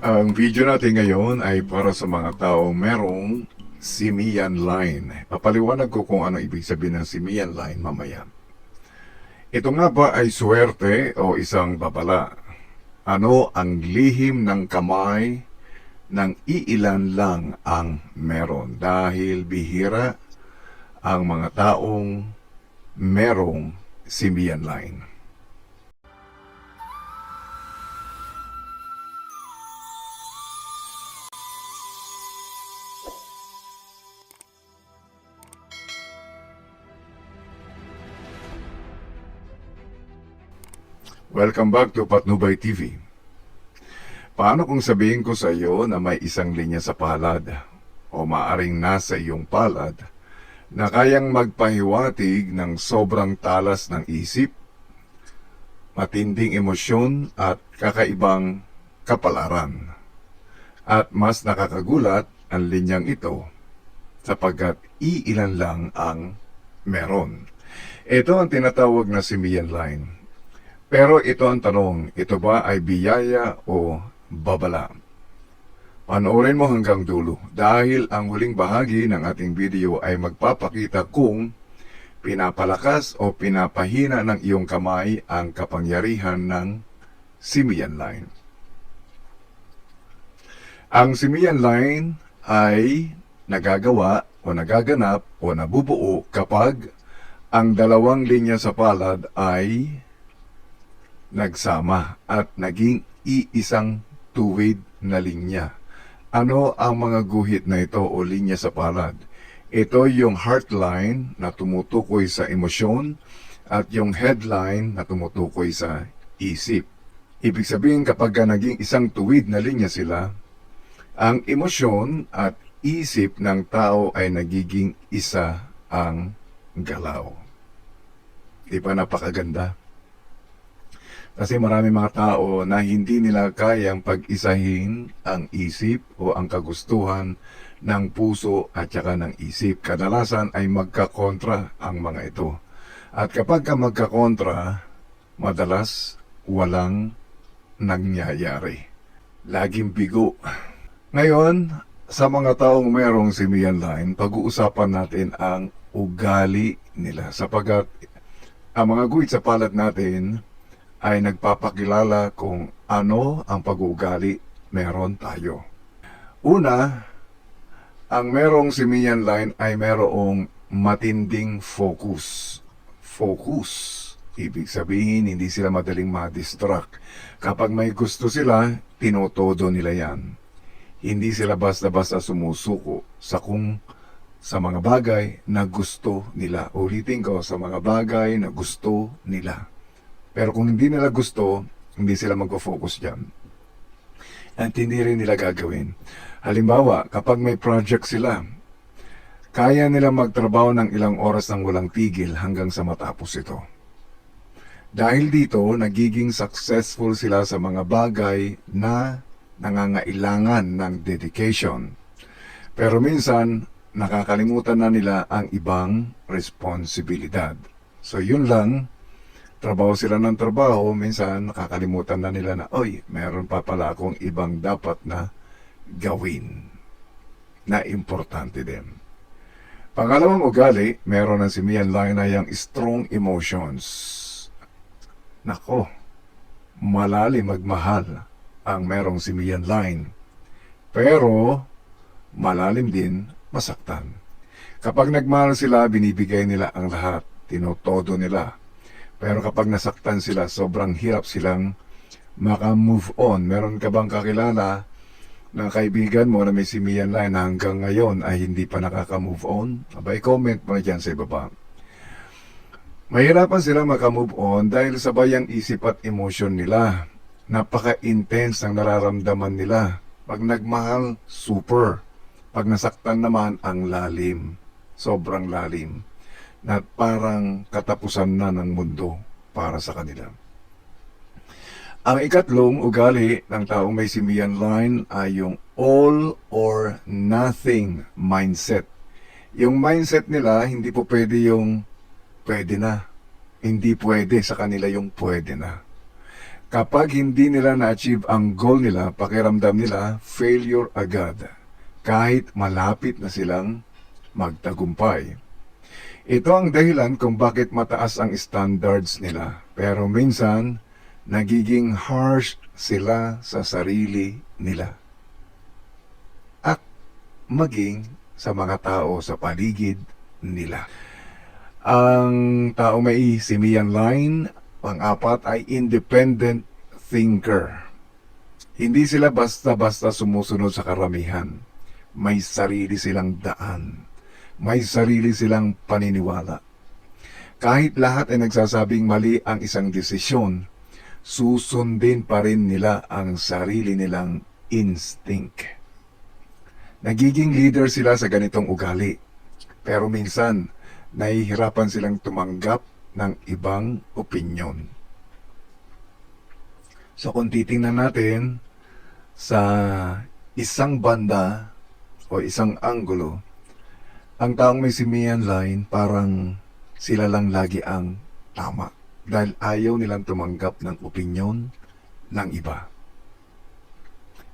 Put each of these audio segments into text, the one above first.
Ang video natin ngayon ay para sa mga taong merong simian line. Papaliwanag ko kung ano ibig sabihin ng simian line mamaya. Ito nga ba ay swerte o isang babala? Ano ang lihim ng kamay ng iilan lang ang meron? Dahil bihira ang mga taong merong simian line. Welcome back to Patnubay TV. Paano kung sabihin ko sa iyo na may isang linya sa palad o maaring nasa iyong palad na kayang magpahiwatig ng sobrang talas ng isip, matinding emosyon at kakaibang kapalaran. At mas nakakagulat ang linyang ito sapagkat iilan lang ang meron. Ito ang tinatawag na simian line. Pero ito ang tanong, ito ba ay biyaya o babala? Panoorin mo hanggang dulo dahil ang huling bahagi ng ating video ay magpapakita kung pinapalakas o pinapahina ng iyong kamay ang kapangyarihan ng simian line. Ang simian line ay nagagawa o nagaganap o nabubuo kapag ang dalawang linya sa palad ay nagsama at naging iisang tuwid na linya. Ano ang mga guhit na ito o linya sa palad? Ito yung heart line na tumutukoy sa emosyon at yung headline na tumutukoy sa isip. Ibig sabihin kapag naging isang tuwid na linya sila, ang emosyon at isip ng tao ay nagiging isa ang galaw. Di ba napakaganda? Kasi marami mga tao na hindi nila kayang pag-isahin ang isip o ang kagustuhan ng puso at saka ng isip. Kadalasan ay magkakontra ang mga ito. At kapag ka magkakontra, madalas walang nangyayari. Laging bigo. Ngayon, sa mga taong mayroong simian line, pag-uusapan natin ang ugali nila. Sapagat ang mga guhit sa palad natin ay nagpapakilala kung ano ang pag-uugali meron tayo. Una, ang merong simian line ay merong matinding focus. Focus. Ibig sabihin, hindi sila madaling ma-distract. Kapag may gusto sila, tinotodo nila yan. Hindi sila basta-basta sumusuko sa mga bagay na gusto nila. Ulitin ko, sa mga bagay na gusto nila. Pero kung hindi nila gusto, hindi sila mag-focus dyan. At hindi rin nila gagawin. Halimbawa, kapag may project sila, kaya nila magtrabaho ng ilang oras ng walang tigil hanggang sa matapos ito. Dahil dito, nagiging successful sila sa mga bagay na nangangailangan ng dedication. Pero minsan, nakakalimutan na nila ang ibang responsibilidad. So yun lang, trabaho sila ng trabaho, minsan nakakalimutan na nila na, oy, meron pa pala akong ibang dapat na gawin na importante din. Pangalawang ugali, meron ng simian line na yung strong emotions. Nako, malalim magmahal ang merong simian line. Pero, malalim din masaktan. Kapag nagmahal sila, binibigay nila ang lahat, tinotodo nila. Pero kapag nasaktan sila, sobrang hirap silang maka-move on. Meron ka bang kakilala ng kaibigan mo na may simian line na hanggang ngayon ay hindi pa nakaka-move on? Abay, comment mo na dyan sa ibaba. Mahirapan sila maka-move on dahil sabay ang isip at emosyon nila. Napaka-intense ang nararamdaman nila. Pag nagmahal, super. Pag nasaktan naman, ang lalim. Sobrang lalim. Na parang katapusan na ng mundo para sa kanila. Ang ikatlong ugali ng taong may simian line ay yung all or nothing mindset. Yung mindset nila, hindi po pwede yung pwede na. Hindi pwede sa kanila yung pwede na. Kapag hindi nila na-achieve ang goal nila, pakiramdam nila failure agad, kahit malapit na silang magtagumpay. Ito ang dahilan kung bakit mataas ang standards nila, pero minsan nagiging harsh sila sa sarili nila at maging sa mga tao sa paligid nila. Ang tao may simian line, pang-apat ay independent thinker. Hindi sila basta-basta sumusunod sa karamihan. May sarili silang daan. May sarili silang paniniwala. Kahit lahat ay nagsasabing mali ang isang desisyon, susundin pa rin nila ang sarili nilang instinct. Nagiging leader sila sa ganitong ugali. Pero minsan, nahihirapan silang tumanggap ng ibang opinyon. So kung titingnan natin sa isang banda o isang anggulo, ang taong may simian line parang sila lang lagi ang tama dahil ayaw nilang tumanggap ng opinyon ng iba.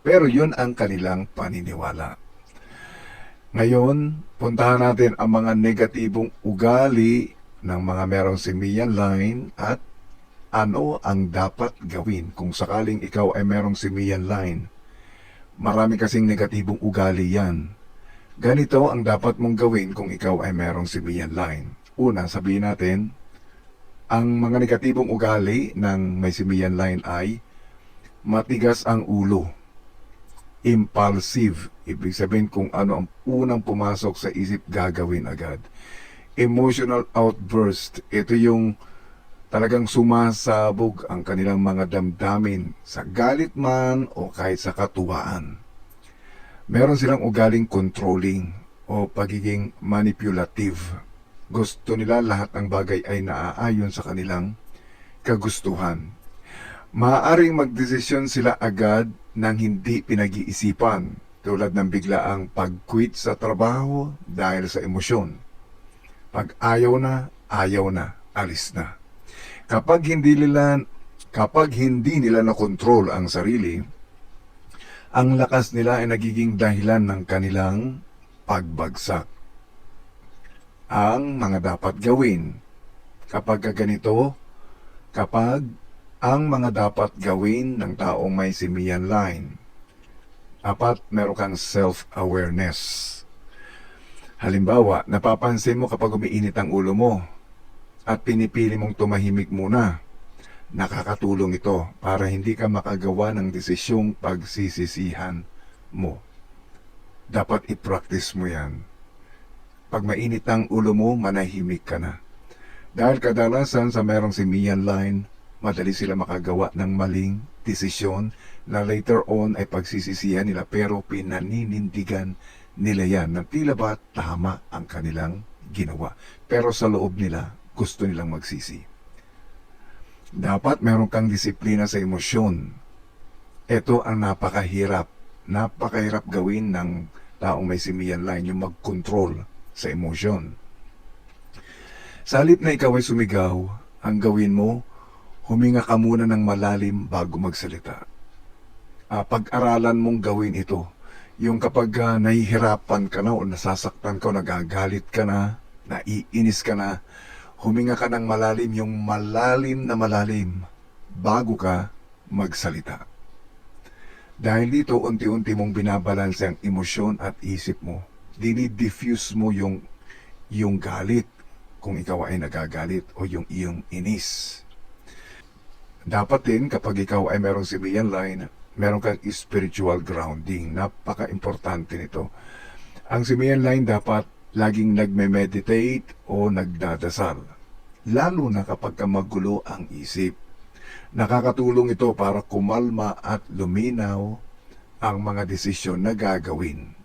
Pero yun ang kanilang paniniwala. Ngayon, puntahan natin ang mga negatibong ugali ng mga merong simian line at ano ang dapat gawin kung sakaling ikaw ay merong simian line. Marami kasing negatibong ugali yan. Ganito ang dapat mong gawin kung ikaw ay merong simian line. Una, sabihin natin, ang mga negatibong ugali ng may simian line ay matigas ang ulo, impulsive, ibig sabihin kung ano ang unang pumasok sa isip gagawin agad. Emotional outburst, ito yung talagang sumasabog ang kanilang mga damdamin sa galit man o kahit sa katuwaan. Meron silang ugaling controlling o pagiging manipulative. Gusto nila lahat ng bagay ay naaayon sa kanilang kagustuhan. Maaaring magdesisyon sila agad nang hindi pinag-iisipan, tulad ng biglaang pag-quit sa trabaho dahil sa emosyon. Pag ayaw na, alis na. Kapag hindi nila na-control ang sarili, ang lakas nila ay nagiging dahilan ng kanilang pagbagsak. Ang mga dapat gawin kapag ganito, kapag ang mga dapat gawin ng taong may simian line, dapat meron kang self-awareness. Halimbawa, napapansin mo kapag umiinit ang ulo mo at pinipili mong tumahimik muna. Nakakatulong ito para hindi ka makagawa ng desisyong pagsisisihan mo. Dapat i-practice mo yan. Pag mainit ang ulo mo, manahimik ka na. Dahil kadalasan sa merong simian line, madali sila makagawa ng maling desisyon na later on ay pagsisisihan nila pero pinaninindigan nila yan na tila ba tama ang kanilang ginawa. Pero sa loob nila, gusto nilang magsisi. Dapat meron kang disiplina sa emosyon. Ito ang napakahirap gawin ng taong may simian line, yung mag-control sa emosyon. Sa halip na ikaw ay sumigaw, ang gawin mo, huminga ka muna ng malalim bago magsalita. Pag-aralan mong gawin ito. Yung kapag nahihirapan ka na o nasasaktan ka o nagagalit ka na, naiinis ka na, huminga ka ng malalim, yung malalim na malalim, bago ka magsalita. Dahil dito, unti-unti mong binabalanse ang emosyon at isip mo. Dinidifuse mo yung galit, kung ikaw ay nagagalit, o yung iyong inis. Dapat din, kapag ikaw ay merong simian line, meron kang spiritual grounding. Napaka-importante nito. Ang simian line dapat laging nagme-meditate o nagdadasal, lalo na kapag magulo ang isip. Nakakatulong ito para kumalma at luminaw ang mga desisyon na gagawin.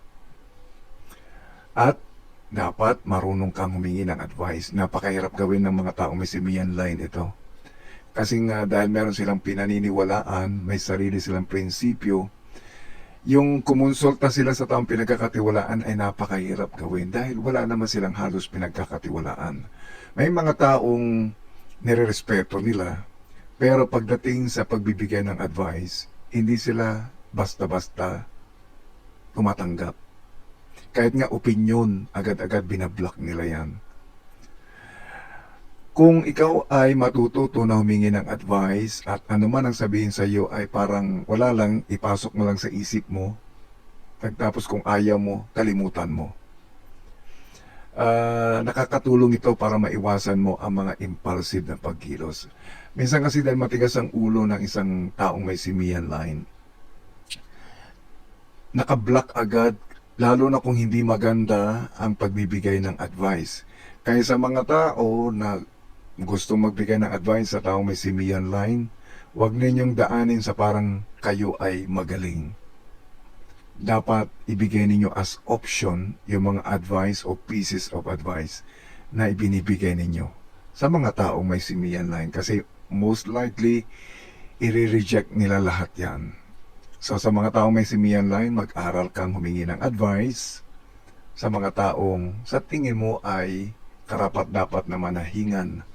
At dapat marunong kang humingi ng advice. Napakahirap gawin ng mga taong may simian line ito. Kasi nga dahil meron silang pinaniniwalaan, may sarili silang prinsipyo, yung kumonsulta sila sa taong pinagkakatiwalaan ay napakahirap gawin dahil wala naman silang halos pinagkakatiwalaan. May mga taong nirerespeto nila, Pero pagdating sa pagbibigay ng advice, hindi sila basta-basta tumatanggap. Kahit nga opinyon, agad-agad binablock nila yan. Kung ikaw ay matututo na humingi ng advice at ano man ang sabihin sa iyo ay parang wala lang, ipasok mo lang sa isip mo, pagtapos kung ayaw mo, kalimutan mo. Nakakatulong ito para maiwasan mo ang mga impulsive na pagkilos. Minsan kasi dahil matigas ang ulo ng isang taong may simian line, nakablock agad, lalo na kung hindi maganda ang pagbibigay ng advice. Kaya sa mga tao na gusto magbigay ng advice sa taong may simian line, huwag ninyong daanin sa parang kayo ay magaling. Dapat ibigay ninyo as option yung mga advice o pieces of advice na ibinibigay ninyo sa mga taong may simian line, kasi most likely i-reject nila lahat yan. So sa mga taong may simian line, mag-aral kang humingi ng advice sa mga taong sa tingin mo ay karapat-dapat na manahingan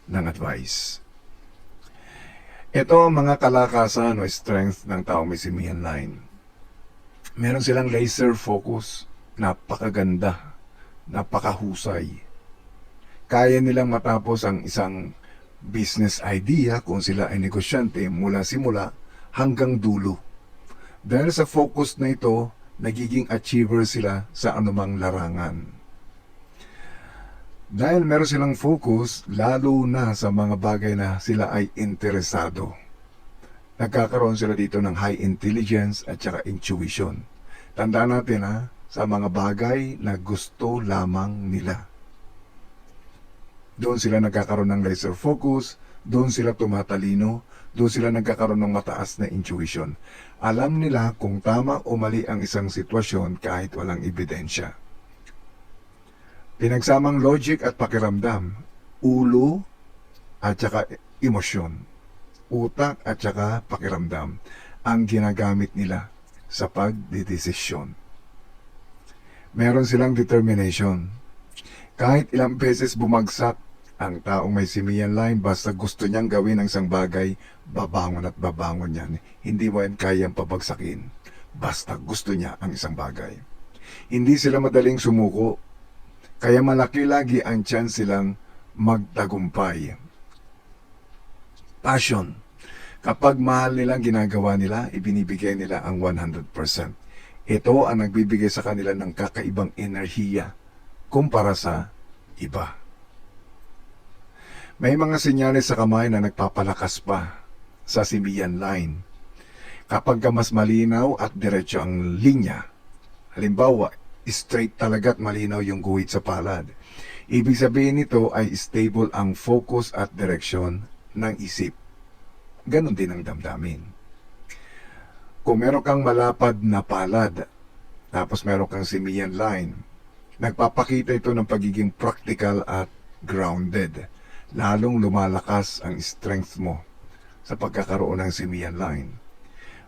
ng advice. Ito ang mga kalakasan o strength ng taong may simian line. Meron silang laser focus, napakaganda, napakahusay. Kaya nilang matapos ang isang business idea kung sila ay negosyante mula simula hanggang dulo. Dahil sa focus na ito, nagiging achiever sila sa anumang larangan. Dahil meron silang focus, lalo na sa mga bagay na sila ay interesado, nagkakaroon sila dito ng high intelligence at saka intuition. Tandaan natin sa mga bagay na gusto lamang nila. Doon sila nagkakaroon ng laser focus, doon sila tumatalino, doon sila nagkakaroon ng mataas na intuition. Alam nila kung tama o mali ang isang sitwasyon kahit walang ebidensya. Pinagsamang logic at pakiramdam, ulo at saka emosyon, utak at saka pakiramdam ang ginagamit nila sa pagdidesisyon. Meron silang determination. Kahit ilang beses bumagsak ang taong may simian line, basta gusto niyang gawin ang isang bagay, babangon at babangon yan. Hindi mo yan kayang pabagsakin, basta gusto niya ang isang bagay. Hindi sila madaling sumuko, kaya malaki lagi ang chance silang magtagumpay. Passion. Kapag mahal nilang ginagawa nila, ibinibigay nila ang 100%. Ito ang nagbibigay sa kanila ng kakaibang enerhiya kumpara sa iba. May mga senyales sa kamay na nagpapalakas pa sa simian line. Kapag mas malinaw at diretso ang linya, halimbawa, straight talaga at malinaw yung guhit sa palad, ibig sabihin nito ay stable ang focus at direksyon ng isip. Ganon din ang damdamin. Kung meron kang malapad na palad, tapos meron kang simian line, nagpapakita ito ng pagiging practical at grounded. Lalong lumalakas ang strength mo sa pagkakaroon ng simian line.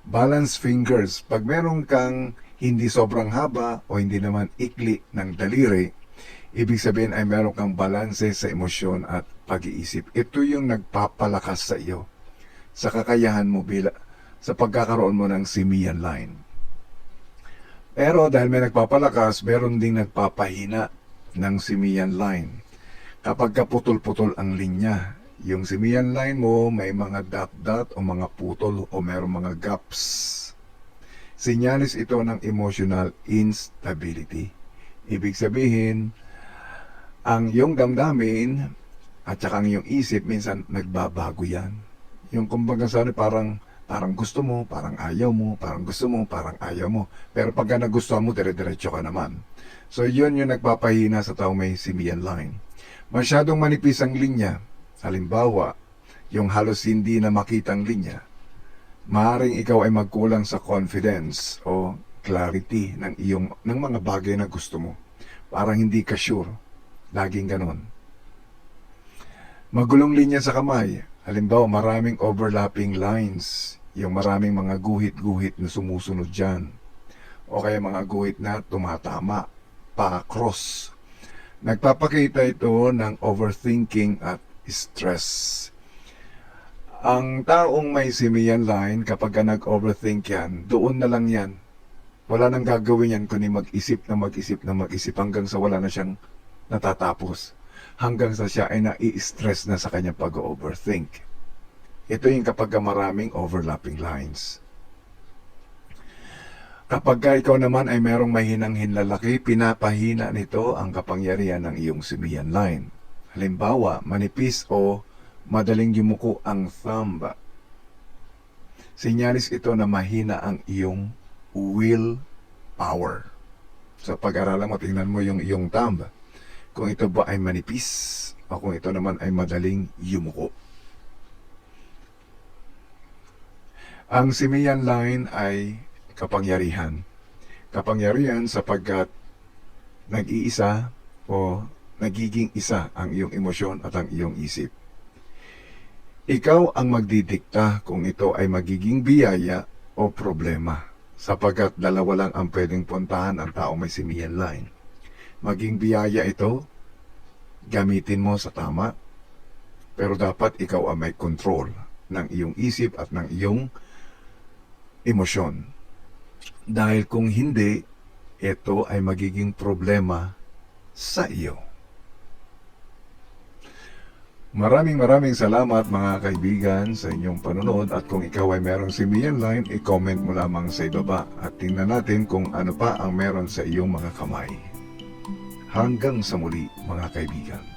Balance fingers. Pag meron kang hindi sobrang haba o hindi naman ikli ng daliri, ibig sabihin ay meron kang balanse sa emosyon at pag-iisip. Ito yung nagpapalakas sa iyo, sa kakayahan mo sa pagkakaroon mo ng simian line. Pero dahil may nagpapalakas, meron ding nagpapahina ng simian line. Kapag kaputol-putol ang linya, yung simian line mo may mga dot-dot o mga putol o meron mga gaps. Sinyalis ito ng emotional instability. Ibig sabihin, ang iyong damdamin at saka ang iyong isip minsan nagbabago yan. Yung kumbaga sa parang gusto mo, parang ayaw mo, parang gusto mo, parang ayaw mo. Pero pagka nagustuhan mo, dire-diretso ka naman. So yun yung nagpapahina sa tao may simian line. Masyadong manipis ang linya. Halimbawa, yung halos hindi na makitang linya. Maaaring ikaw ay magkulang sa confidence o clarity ng mga bagay na gusto mo. Parang hindi ka sure. Laging ganon. Magulong linya sa kamay. Halimbawa, maraming overlapping lines, yung maraming mga guhit-guhit na sumusunod dyan. O kaya mga guhit na tumatama, pa-cross. Nagpapakita ito ng overthinking at stress. Ang taong may simian line, kapag ka nag-overthink yan, doon na lang yan. Wala nang gagawin yan kundi mag-isip na mag-isip na mag-isip hanggang sa wala na siyang natatapos. Hanggang sa siya ay nai-stress na sa kanyang pag-overthink. Ito yung kapag ka maraming overlapping lines. Kapag ka ikaw naman ay merong mahinang hinlalaki, pinapahina nito ang kapangyarihan ng iyong simian line. Halimbawa, manipis o madaling yumuko ang thumb. Sinyalis ito na mahina ang iyong will power. Sa pag-aralan mo, tingnan mo yung iyong thumb. Kung ito ba ay manipis o kung ito naman ay madaling yumuko. Ang simian line ay kapangyarihan. Kapangyarihan sapagkat nag-iisa o nagiging isa ang iyong emosyon at ang iyong isip. Ikaw ang magdidikta kung ito ay magiging biyaya o problema, sapagkat dalawa lang ang pwedeng puntahan ang tao may simian line. Maging biyaya ito, gamitin mo sa tama, pero dapat ikaw ang may control ng iyong isip at ng iyong emosyon. Dahil kung hindi, ito ay magiging problema sa iyo. Maraming salamat mga kaibigan sa inyong panonood, at kung ikaw ay merong simian line, i-comment mo lamang sa ibaba at tingnan natin kung ano pa ang meron sa iyong mga kamay. Hanggang sa muli mga kaibigan.